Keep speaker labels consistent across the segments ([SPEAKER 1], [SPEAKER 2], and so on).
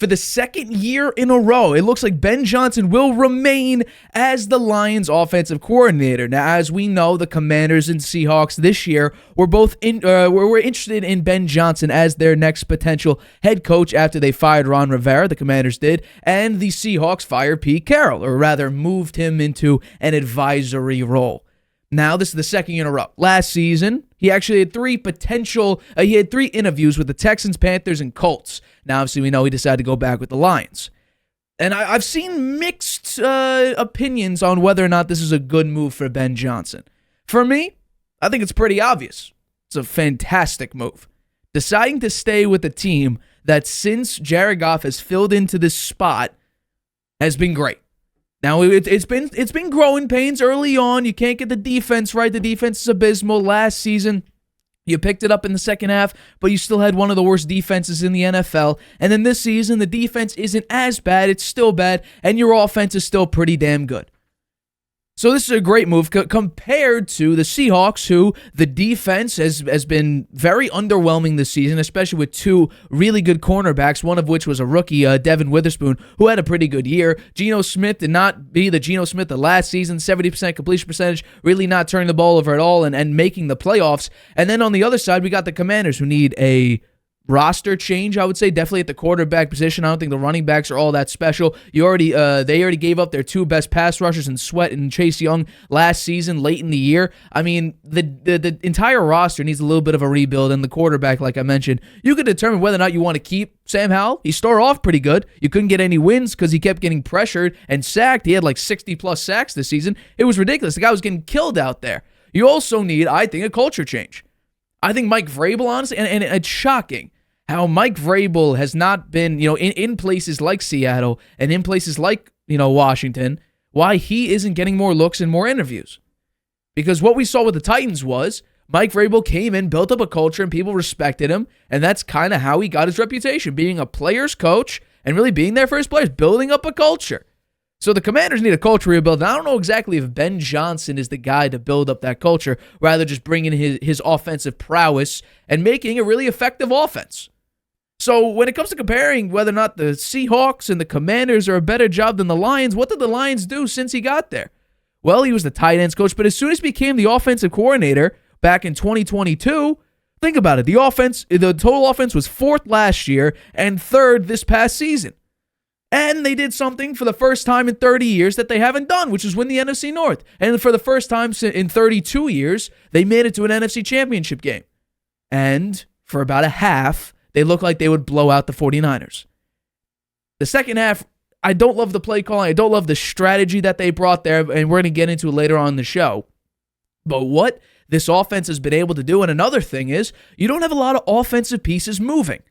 [SPEAKER 1] For the second year in a row, it looks like Ben Johnson will remain as the Lions offensive coordinator. Now, as we know, the Commanders and Seahawks this year were both were interested in Ben Johnson as their next potential head coach after they fired Ron Rivera, the Commanders did, and the Seahawks fired Pete Carroll, or rather moved him into an advisory role. Now, this is the second year in a row. Last season, he actually had three interviews with the Texans, Panthers, and Colts. Now, obviously, we know he decided to go back with the Lions. And I've seen mixed opinions on whether or not this is a good move for Ben Johnson. For me, I think it's pretty obvious. It's a fantastic move. Deciding to stay with a team that since Jared Goff has filled into this spot has been great. Now, it's been growing pains early on. You can't get the defense right. The defense is abysmal. Last season, you picked it up in the second half, but you still had one of the worst defenses in the NFL. And then this season, the defense isn't as bad. It's still bad, and your offense is still pretty damn good. So this is a great move compared to the Seahawks, who the defense has been very underwhelming this season, especially with two really good cornerbacks, one of which was a rookie, Devin Witherspoon, who had a pretty good year. Geno Smith did not be the Geno Smith of last season, 70% completion percentage, really not turning the ball over at all and making the playoffs. And then on the other side, we got the Commanders, who need a roster change, I would say, definitely at the quarterback position. I don't think the running backs are all that special. They already gave up their two best pass rushers in Sweat and Chase Young last season, late in the year. I mean, the entire roster needs a little bit of a rebuild, and the quarterback, like I mentioned, you could determine whether or not you want to keep Sam Howell. He started off pretty good. You couldn't get any wins because he kept getting pressured and sacked. He had like 60-plus sacks this season. It was ridiculous. The guy was getting killed out there. You also need, I think, a culture change. I think Mike Vrabel, honestly, and it's shocking how Mike Vrabel has not been, in places like Seattle and in places like, Washington, why he isn't getting more looks and more interviews. Because what we saw with the Titans was Mike Vrabel came in, built up a culture, and people respected him, and that's kind of how he got his reputation, being a player's coach and really being there for his players, building up a culture. So the Commanders need a culture rebuild. And I don't know exactly if Ben Johnson is the guy to build up that culture, rather just bringing his offensive prowess and making a really effective offense. So when it comes to comparing whether or not the Seahawks and the Commanders are a better job than the Lions, what did the Lions do since he got there? Well, he was the tight ends coach, but as soon as he became the offensive coordinator back in 2022, think about it. The total offense was fourth last year and third this past season. And they did something for the first time in 30 years that they haven't done, which is win the NFC North. And for the first time in 32 years, they made it to an NFC Championship game. And for about a half, they looked like they would blow out the 49ers. The second half, I don't love the play calling. I don't love the strategy that they brought there, and we're going to get into it later on in the show. But what this offense has been able to do, and another thing is, you don't have a lot of offensive pieces moving.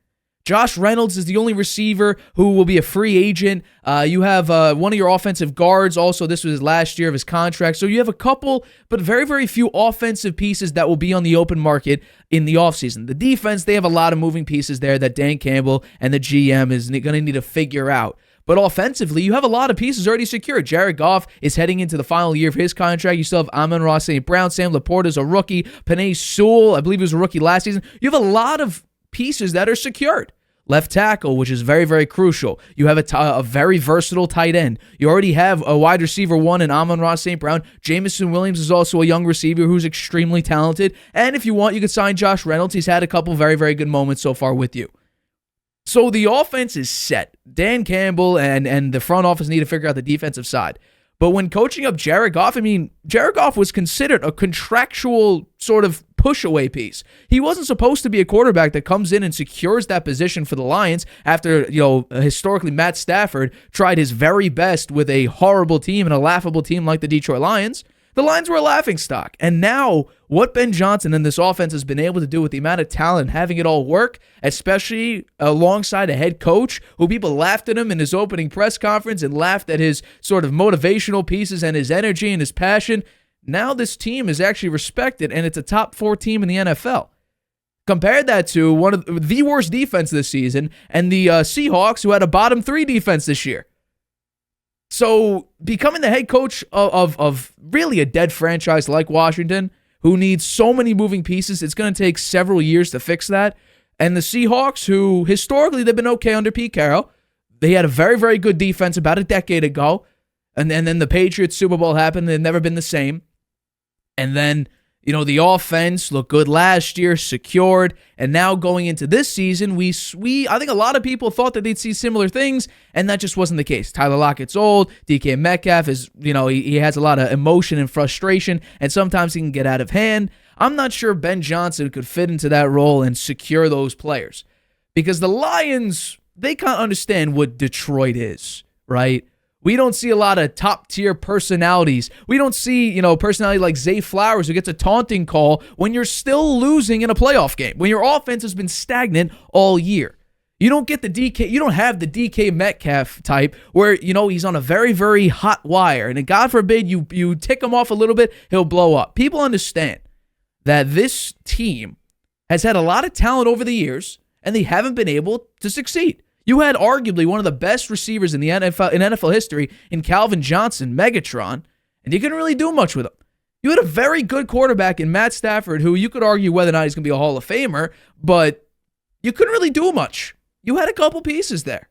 [SPEAKER 1] Josh Reynolds is the only receiver who will be a free agent. You have one of your offensive guards. Also, this was his last year of his contract. So you have a couple, but very, very few offensive pieces that will be on the open market in the offseason. The defense, they have a lot of moving pieces there that Dan Campbell and the GM is going to need to figure out. But offensively, you have a lot of pieces already secured. Jared Goff is heading into the final year of his contract. You still have Amon-Ra St. Brown. Sam Laporta is a rookie. Penei Sewell, I believe he was a rookie last season. You have a lot of pieces that are secured. Left tackle, which is very, very crucial. You have a very versatile tight end. You already have a wide receiver one in Amon-Ra St. Brown. Jamison Williams is also a young receiver who's extremely talented. And if you want, you could sign Josh Reynolds. He's had a couple very, very good moments so far with you. So the offense is set. Dan Campbell and the front office need to figure out the defensive side. But when coaching up Jared Goff, Jared Goff was considered a contractual sort of push-away piece. He wasn't supposed to be a quarterback that comes in and secures that position for the Lions after, historically Matt Stafford tried his very best with a horrible team and a laughable team like the Detroit Lions. The Lions were a laughingstock. And now, what Ben Johnson and this offense has been able to do with the amount of talent and having it all work, especially alongside a head coach who people laughed at him in his opening press conference and laughed at his sort of motivational pieces and his energy and his passion, now this team is actually respected, and it's a top 4 team in the NFL. Compare that to one of the worst defense this season and the Seahawks, who had a bottom 3 defense this year. So becoming the head coach of really a dead franchise like Washington, who needs so many moving pieces, it's going to take several years to fix that. And the Seahawks, who historically they've been okay under Pete Carroll, They had a very, very good defense about a decade ago, and then the Patriots Super Bowl happened. They've never been the same. And then, the offense looked good last year, secured, and now going into this season, I think a lot of people thought that they'd see similar things, and that just wasn't the case. Tyler Lockett's old. DK Metcalf is, he has a lot of emotion and frustration, and sometimes he can get out of hand. I'm not sure Ben Johnson could fit into that role and secure those players, because the Lions, they can't understand what Detroit is, right? We don't see a lot of top-tier personalities. We don't see, personality like Zay Flowers who gets a taunting call when you're still losing in a playoff game, when your offense has been stagnant all year. You don't get you don't have the DK Metcalf type where, he's on a very, very hot wire, and God forbid you tick him off a little bit, he'll blow up. People understand that this team has had a lot of talent over the years, and they haven't been able to succeed. You had arguably one of the best receivers in the NFL history in Calvin Johnson, Megatron, and you couldn't really do much with him. You had a very good quarterback in Matt Stafford, who you could argue whether or not he's going to be a Hall of Famer, but you couldn't really do much. You had a couple pieces there.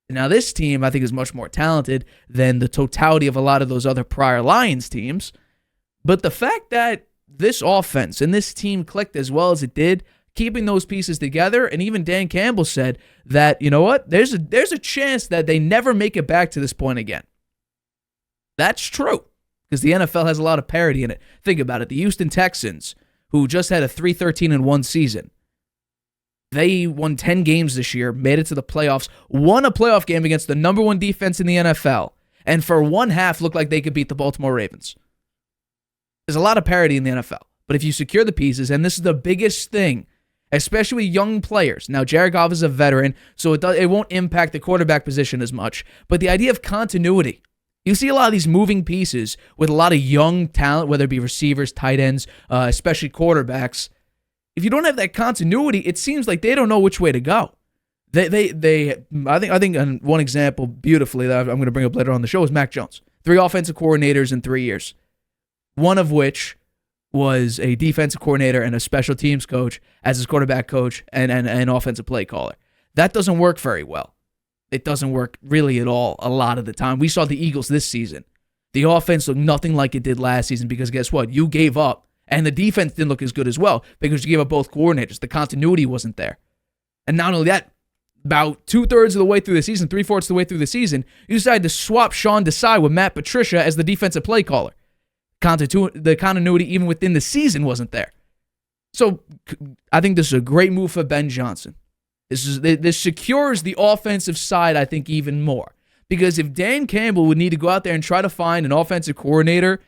[SPEAKER 1] Now this team, I think, is much more talented than the totality of a lot of those other prior Lions teams, but the fact that this offense and this team clicked as well as it did, keeping those pieces together, and even Dan Campbell said that, there's a chance that they never make it back to this point again. That's true, because the NFL has a lot of parity in it. Think about it. The Houston Texans, who just had a 3-13-1 season, they won 10 games this year, made it to the playoffs, won a playoff game against the number one defense in the NFL, and for one half looked like they could beat the Baltimore Ravens. There's a lot of parity in the NFL, but if you secure the pieces, and this is the biggest thing, especially with young players. Now, Jared Goff is a veteran, so it won't impact the quarterback position as much. But the idea of continuity, you see a lot of these moving pieces with a lot of young talent, whether it be receivers, tight ends, especially quarterbacks. If you don't have that continuity, it seems like they don't know which way to go. I think one example beautifully that I'm going to bring up later on the show is Mac Jones. 3 offensive coordinators in 3 years, one of which was a defensive coordinator and a special teams coach as his quarterback coach and an offensive play caller. That doesn't work very well. It doesn't work really at all a lot of the time. We saw the Eagles this season. The offense looked nothing like it did last season because guess what? You gave up, and the defense didn't look as good as well because you gave up both coordinators. The continuity wasn't there. And not only that, about 2/3 of the way through the season, 3/4 of the way through the season, you decided to swap Sean Desai with Matt Patricia as the defensive play caller. The continuity even within the season wasn't there. So I think this is a great move for Ben Johnson. This secures the offensive side, I think, even more. Because if Dan Campbell would need to go out there and try to find an offensive coordinator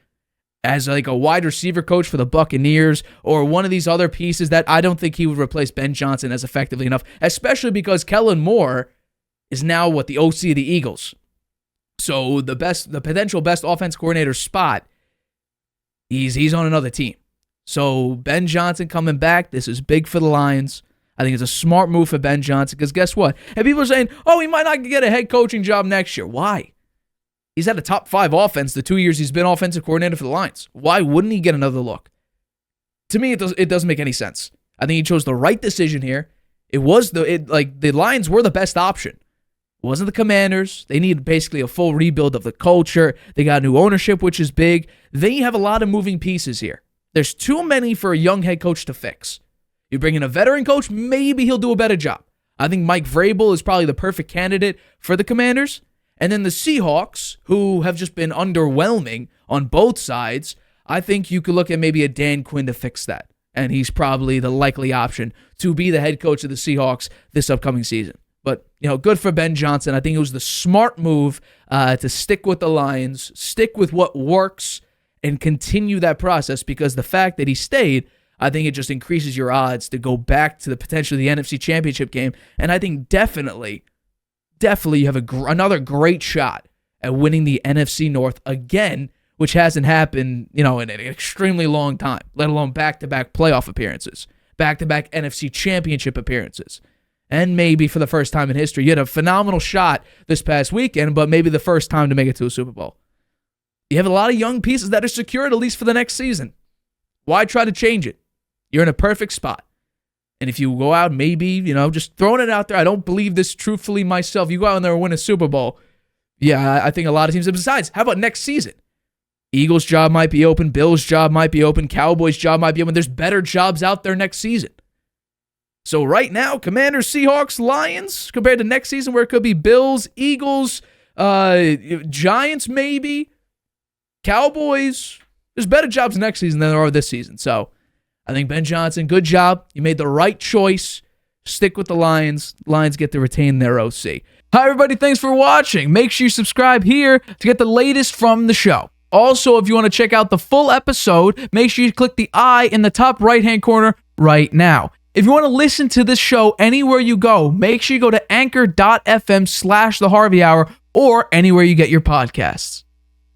[SPEAKER 1] as like a wide receiver coach for the Buccaneers or one of these other pieces, that I don't think he would replace Ben Johnson as effectively enough, especially because Kellen Moore is now the OC of the Eagles. So the potential best offense coordinator spot, he's on another team. So Ben Johnson coming back, this is big for the Lions. I think it's a smart move for Ben Johnson because guess what? And people are saying, he might not get a head coaching job next year. Why? He's had a top 5 offense the 2 years he's been offensive coordinator for the Lions. Why wouldn't he get another look? To me, it doesn't make any sense. I think he chose the right decision here. The Lions were the best option. It wasn't the Commanders. They need basically a full rebuild of the culture. They got new ownership, which is big. They have a lot of moving pieces here. There's too many for a young head coach to fix. You bring in a veteran coach, maybe he'll do a better job. I think Mike Vrabel is probably the perfect candidate for the Commanders. And then the Seahawks, who have just been underwhelming on both sides, I think you could look at maybe a Dan Quinn to fix that. And he's probably the likely option to be the head coach of the Seahawks this upcoming season. But, good for Ben Johnson. I think it was the smart move to stick with the Lions, stick with what works, and continue that process because the fact that he stayed, I think it just increases your odds to go back to the potential of the NFC Championship game. And I think definitely you have another great shot at winning the NFC North again, which hasn't happened, in an extremely long time, let alone back-to-back playoff appearances, back-to-back NFC Championship appearances. And maybe for the first time in history, you had a phenomenal shot this past weekend, but maybe the first time to make it to a Super Bowl. You have a lot of young pieces that are secured, at least for the next season. Why try to change it? You're in a perfect spot. And if you go out, maybe, just throwing it out there, I don't believe this truthfully myself. You go out there and win a Super Bowl. Yeah, I think a lot of teams. Besides, how about next season? Eagles' job might be open. Bills' job might be open. Cowboys' job might be open. There's better jobs out there next season. So right now, Commanders, Seahawks, Lions, compared to next season where it could be Bills, Eagles, Giants maybe, Cowboys. There's better jobs next season than there are this season. So I think Ben Johnson, good job. You made the right choice. Stick with the Lions. Lions get to retain their OC. Hi, everybody. Thanks for watching. Make sure you subscribe here to get the latest from the show. Also, if you want to check out the full episode, make sure you click the I in the top right-hand corner right now. If you want to listen to this show anywhere you go, make sure you go to anchor.fm/The Harvey Hour or anywhere you get your podcasts.